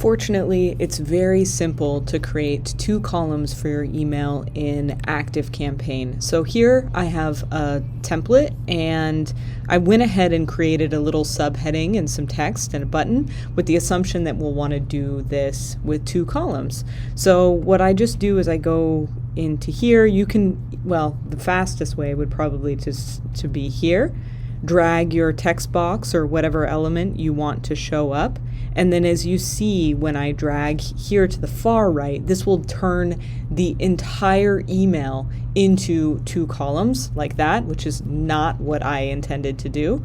Fortunately, it's very simple to create 2 columns for your email in ActiveCampaign. So here I have a template, and I went ahead and created a little subheading and some text and a button with the assumption that we'll want to do this with 2 columns. So what I just do is I go into here. You can, well, the fastest way would probably just to be here. Drag your text box or whatever element you want to show up, and then as you see when I drag here to the far right, this will turn the entire email into 2 columns like that, which is not what I intended to do.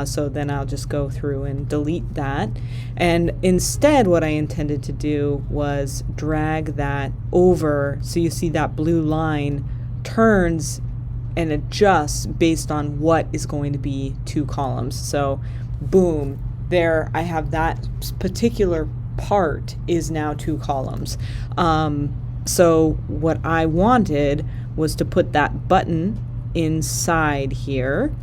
So then I'll just go through and delete that, and instead what I intended to do was drag that over so you see that blue line turns and adjusts based on what is going to be 2 columns. So boom, there I have that particular part is now 2 columns. So what I wanted was to put that button inside here.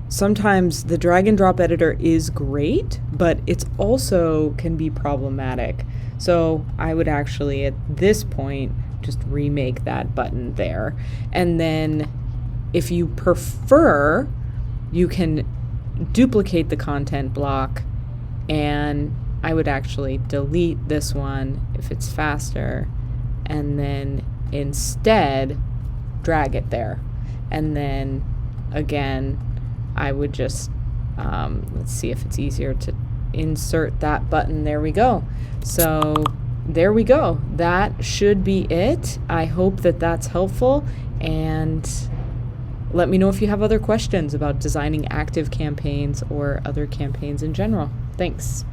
Sometimes the drag and drop editor is great, but it's also can be problematic. So I would actually at this point just remake that button there. And then if you prefer, you can duplicate the content block, and I would actually delete this one if it's faster, and then instead drag it there. And then again, I would just, let's see if it's easier to insert that button. There we go. So there we go. That should be it. I hope that that's helpful, and let me know if you have other questions about designing active campaigns or other campaigns in general. Thanks.